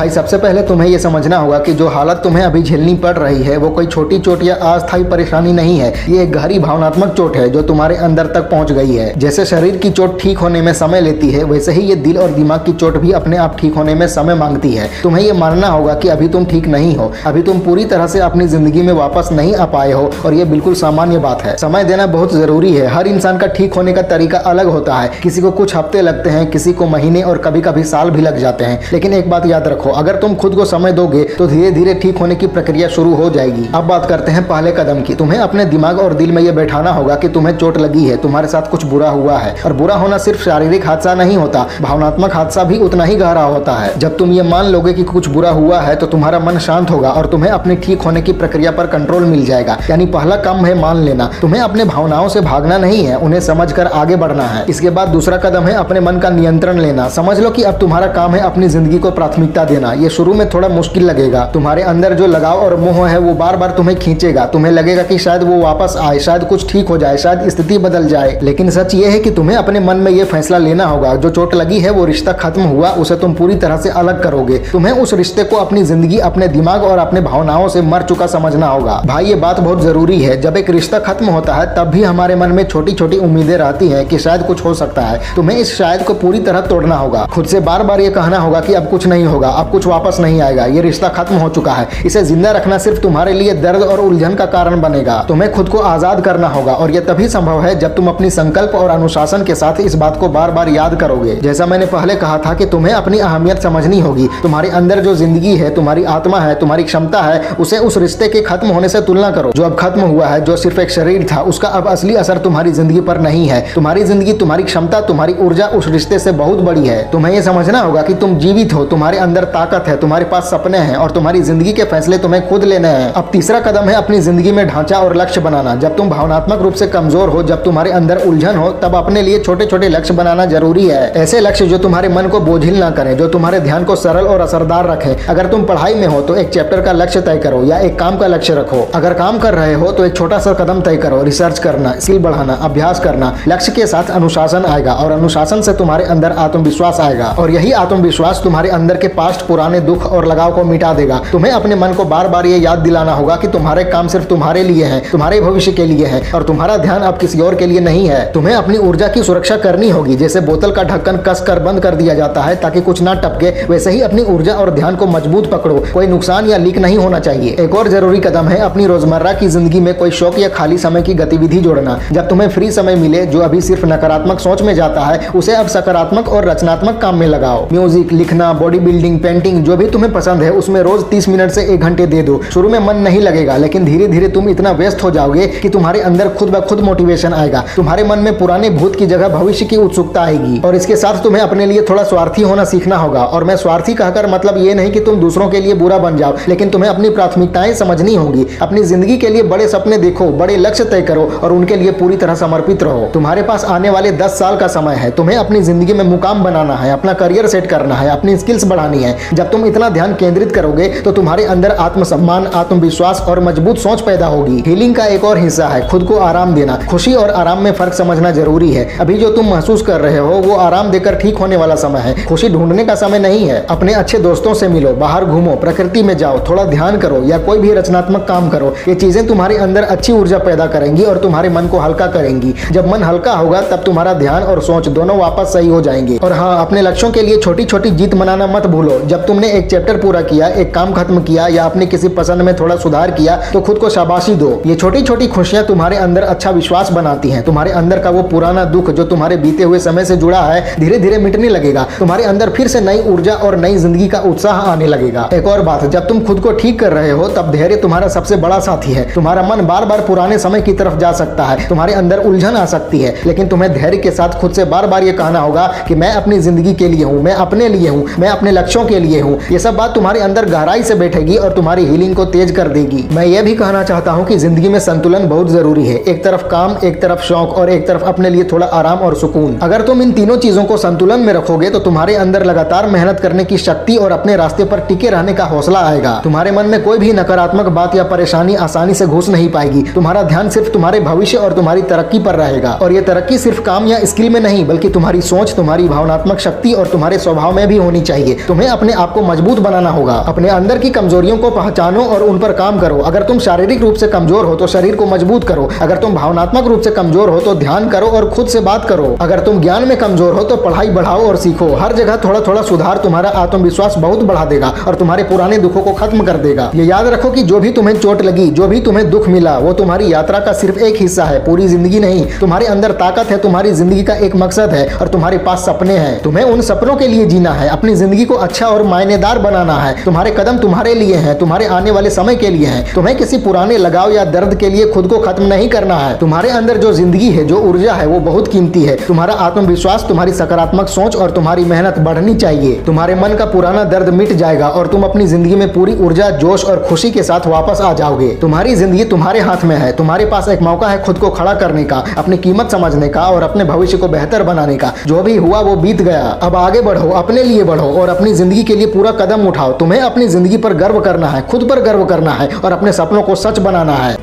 भाई सबसे पहले तुम्हें ये समझना होगा कि जो हालत तुम्हें अभी झेलनी पड़ रही है वो कोई छोटी चोट या अस्थायी परेशानी नहीं है। ये एक गहरी भावनात्मक चोट है जो तुम्हारे अंदर तक पहुंच गई है। जैसे शरीर की चोट ठीक होने में समय लेती है, वैसे ही ये दिल और दिमाग की चोट भी अपने आप ठीक होने में समय मांगती है। तुम्हें ये मानना होगा कि अभी तुम ठीक नहीं हो, अभी तुम पूरी तरह से अपनी जिंदगी में वापस नहीं आ पाए हो और ये बिल्कुल सामान्य बात है। समय देना बहुत जरूरी है। हर इंसान का ठीक होने का तरीका अलग होता है। किसी को कुछ हफ्ते लगते हैं, किसी को महीने और कभी कभी साल भी लग जाते हैं। लेकिन एक बात याद रखो, अगर तुम खुद को समय दोगे तो धीरे धीरे ठीक होने की प्रक्रिया शुरू हो जाएगी। अब बात करते हैं पहले कदम की। तुम्हें अपने दिमाग और दिल में यह बैठाना होगा कि तुम्हें चोट लगी है, तुम्हारे साथ कुछ बुरा हुआ है। और बुरा होना सिर्फ शारीरिक हादसा नहीं होता, भावनात्मक हादसा भी उतना ही गहरा होता है। जब तुम ये मान लोगे कि कुछ बुरा हुआ है तो तुम्हारा मन शांत होगा और तुम्हें अपनी ठीक होने की प्रक्रिया पर कंट्रोल मिल जाएगा। यानी पहला काम है मान लेना। तुम्हें अपने भावनाओं से भागना नहीं है, उन्हें समझकर आगे बढ़ना है। इसके बाद दूसरा कदम है अपने मन का नियंत्रण लेना। समझ लो कि अब तुम्हारा काम है अपनी जिंदगी को प्राथमिकता देना। ये शुरू में थोड़ा मुश्किल लगेगा। तुम्हारे अंदर जो लगाव और मोह है वो बार बार तुम्हें खींचेगा। तुम्हें लगेगा कि शायद वो वापस आए, शायद कुछ ठीक हो जाए, शायद स्थिति बदल जाए। लेकिन सच ये है कि तुम्हें अपने मन में ये फैसला लेना होगा, जो चोट लगी है वो रिश्ता खत्म हुआ, उसे तुम पूरी तरह से अलग करोगे। तुम्हें उस रिश्ते को अपनी जिंदगी, अपने दिमाग और अपने भावनाओं से मर चुका समझना होगा। भाई ये बात बहुत जरूरी है। जब एक रिश्ता खत्म होता है तब भी हमारे मन में छोटी छोटी उम्मीदें रहती हैं कि शायद कुछ हो सकता है। तुम्हें इस शायद को पूरी तरह तोड़ना होगा। खुद से बार बार ये कहना होगा कि अब कुछ नहीं होगा, अब कुछ वापस नहीं आएगा, ये रिश्ता खत्म हो चुका है। इसे जिंदा रखना सिर्फ तुम्हारे लिए दर्द और उलझन का कारण बनेगा। तुम्हें खुद को आजाद करना होगा और यह तभी संभव है जब तुम अपनी संकल्प और अनुशासन के साथ इस बात को बार बार याद करोगे। जैसा मैंने पहले कहा था कि तुम्हें अपनी अहमियत समझनी होगी। तुम्हारे अंदर जो जिंदगी है, तुम्हारी आत्मा है, तुम्हारी क्षमता है, उसे उस रिश्ते के खत्म होने से तुलना करो जो अब खत्म हुआ है। जो सिर्फ एक शरीर था, उसका अब असली असर तुम्हारी जिंदगी पर नहीं है। तुम्हारी जिंदगी, तुम्हारी क्षमता, तुम्हारी ऊर्जा उस रिश्ते से बहुत बड़ी है। तुम्हें यह समझना होगा कि तुम जीवित हो, तुम्हारे अंदर ताकत है, तुम्हारे पास सपने हैं और तुम्हारी जिंदगी के फैसले तुम्हें खुद लेने हैं। अब तीसरा कदम है अपनी जिंदगी में ढांचा और लक्ष्य बनाना। जब तुम भावनात्मक रूप से कमजोर हो, जब तुम्हारे अंदर उलझन हो, तब अपने लिए छोटे छोटे लक्ष्य बनाना जरूरी है। ऐसे लक्ष्य जो तुम्हारे मन को बोझिल ना करें, जो तुम्हारे ध्यान को सरल और असरदार रखें। अगर तुम पढ़ाई में हो तो एक चैप्टर का लक्ष्य तय करो या एक काम का लक्ष्य रखो। अगर काम कर रहे हो तो एक छोटा सा कदम तय करो। रिसर्च करना, स्किल बढ़ाना, अभ्यास करना। लक्ष्य के साथ अनुशासन आएगा और अनुशासन से तुम्हारे अंदर आत्मविश्वास आएगा और यही आत्मविश्वास तुम्हारे अंदर के पास्ट पुराने दुख और लगाव को मिटा देगा। तुम्हें अपने मन को बार बार ये याद दिलाना होगा कि तुम्हारे काम सिर्फ तुम्हारे लिए हैं, तुम्हारे भविष्य के लिए हैं और तुम्हारा ध्यान अब किसी और के लिए नहीं है। तुम्हें अपनी ऊर्जा की सुरक्षा करनी होगी। जैसे बोतल का ढक्कन कस कर बंद कर दिया जाता है ताकि कुछ ना टपके, वैसे ही अपनी ऊर्जा और ध्यान को मजबूत पकड़ो। कोई नुकसान या लीक नहीं होना चाहिए। एक और जरूरी कदम है अपनी रोजमर्रा की जिंदगी में कोई शौक या खाली समय की गतिविधि जोड़ना। जब तुम्हें फ्री समय मिले, जो अभी सिर्फ नकारात्मक सोच में जाता है, उसे अब सकारात्मक और रचनात्मक काम में लगाओ। म्यूजिक, लिखना, बॉडी बिल्डिंग, पेंटिंग, जो भी तुम्हें पसंद है उसमें रोज 30 मिनट से 1 घंटे दे दो। शुरू में मन नहीं लगेगा, लेकिन धीरे धीरे तुम इतना व्यस्त हो जाओगे कि तुम्हारे अंदर खुद ब खुद मोटिवेशन आएगा। तुम्हारे मन में पुराने भूत की जगह भविष्य की उत्सुकता आएगी। और इसके साथ तुम्हें अपने लिए थोड़ा स्वार्थी होना सीखना होगा। और मैं स्वार्थी कहकर मतलब ये नहीं कि तुम दूसरों के लिए बुरा बन जाओ, लेकिन तुम्हें अपनी प्राथमिकताएं समझनी होगी। अपनी जिंदगी के लिए बड़े सपने देखो, बड़े लक्ष्य तय करो और उनके लिए पूरी तरह समर्पित रहो। तुम्हारे पास आने वाले 10 साल का समय है। तुम्हें अपनी जिंदगी में मुकाम बनाना है, अपना करियर सेट करना है, अपनी स्किल्स बढ़ानी है। जब तुम इतना ध्यान केंद्रित करोगे तो तुम्हारे अंदर आत्मसम्मान, आत्मविश्वास और मजबूत सोच पैदा होगी। हीलिंग का एक और हिस्सा है खुद को आराम देना। खुशी और आराम में फर्क समझना जरूरी है। अभी जो तुम महसूस कर रहे हो वो आराम देकर ठीक होने वाला समय है, खुशी ढूंढने का समय नहीं है। अपने अच्छे दोस्तों से मिलो, बाहर घूमो, प्रकृति में जाओ, थोड़ा ध्यान करो या कोई भी रचनात्मक काम करो। ये चीजें तुम्हारे अंदर अच्छी ऊर्जा पैदा करेंगी और तुम्हारे मन को हल्का करेंगी। जब मन हल्का होगा तब तुम्हारा ध्यान और सोच दोनों वापस सही हो जाएंगे। और हाँ, अपने लक्ष्यों के लिए छोटी छोटी जीत मनाना मत भूलो। जब तुमने एक चैप्टर पूरा किया, एक काम खत्म किया या अपने किसी पसंद में थोड़ा सुधार किया तो खुद को शाबाशी दो। ये छोटी छोटी खुशियां तुम्हारे अंदर अच्छा विश्वास बनाती हैं। तुम्हारे अंदर का वो पुराना दुख जो तुम्हारे बीते हुए समय से जुड़ा है धीरे धीरे मिटने लगेगा। तुम्हारे अंदर फिर से नई ऊर्जा और नई जिंदगी का उत्साह आने लगेगा। एक और बात, जब तुम खुद को ठीक कर रहे हो तब धैर्य तुम्हारा सबसे बड़ा साथी है। तुम्हारा मन बार बार पुराने समय की तरफ जा सकता है, तुम्हारे अंदर उलझन आ सकती है, लेकिन तुम्हें धैर्य के साथ खुद से बार बार ये कहना होगा कि मैं अपनी जिंदगी के लिए हूँ, मैं अपने लिए हूँ, मैं अपने लक्ष्यों के लिए हूँ। ये सब बात तुम्हारे अंदर गहराई से बैठेगी और तुम्हारी हीलिंग को तेज कर देगी। मैं ये भी कहना चाहता हूँ कि जिंदगी में संतुलन बहुत जरूरी है। एक तरफ काम, एक तरफ शौक और एक तरफ अपने लिए थोड़ा आराम और सुकून। अगर तुम इन तीनों चीजों को संतुलन में रखोगे तो तुम्हारे अंदर लगातार मेहनत करने की शक्ति और अपने रास्ते पर टिके रहने का हौसला आएगा। तुम्हारे मन में कोई भी नकारात्मक बात या परेशानी आसानी से घुस नहीं पाएगी। तुम्हारा ध्यान सिर्फ तुम्हारे भविष्य और तुम्हारी तरक्की पर रहेगा। और ये तरक्की सिर्फ काम या स्किल में नहीं, बल्कि तुम्हारी सोच, तुम्हारी भावनात्मक शक्ति और तुम्हारे स्वभाव में भी होनी चाहिए। तुम्हें अपने अपने आप को मजबूत बनाना होगा। अपने अंदर की कमजोरियों को पहचानो और उन पर काम करो। अगर तुम शारीरिक रूप से कमजोर हो तो शरीर को मजबूत करो। अगर तुम भावनात्मक रूप से कमजोर हो तो ध्यान करो और खुद से बात करो। अगर तुम ज्ञान में कमजोर हो तो पढ़ाई बढ़ाओ और सीखो। हर जगह थोड़ा थोड़ा सुधार तुम्हारा आत्मविश्वास बहुत बढ़ा देगा और तुम्हारे पुराने दुखों को खत्म कर देगा। ये याद रखो कि जो भी तुम्हें चोट लगी, जो भी तुम्हें दुख मिला, वो तुम्हारी यात्रा का सिर्फ एक हिस्सा है, पूरी जिंदगी नहीं। तुम्हारे अंदर ताकत है, तुम्हारी जिंदगी का एक मकसद है और तुम्हारे पास सपने हैं। तुम्हें उन सपनों के लिए जीना है, अपनी जिंदगी को अच्छा और मायनेदार बनाना है। तुम्हारे कदम तुम्हारे लिए हैं, तुम्हारे आने वाले समय के लिए हैं। तुम्हें किसी पुराने लगाव या दर्द के लिए खुद को खत्म नहीं करना है। तुम्हारे अंदर जो जिंदगी है, जो ऊर्जा है, वो बहुत कीमती है। तुम्हारा आत्मविश्वास, तुम्हारी सकारात्मक सोच और तुम्हारी मेहनत बढ़नी चाहिए। तुम्हारे मन का पुराना दर्द मिट जाएगा और तुम अपनी जिंदगी में पूरी ऊर्जा, जोश और खुशी के साथ वापस आ जाओगे। तुम्हारी जिंदगी तुम्हारे हाथ में है। तुम्हारे पास एक मौका है खुद को खड़ा करने का, अपनी कीमत समझने का और अपने भविष्य को बेहतर बनाने का। जो भी हुआ वो बीत गया, अब आगे बढ़ो, अपने लिए बढ़ो और अपनी जिंदगी के लिए पूरा कदम उठाओ। तुम्हें अपनी जिंदगी पर गर्व करना है, खुद पर गर्व करना है और अपने सपनों को सच बनाना है।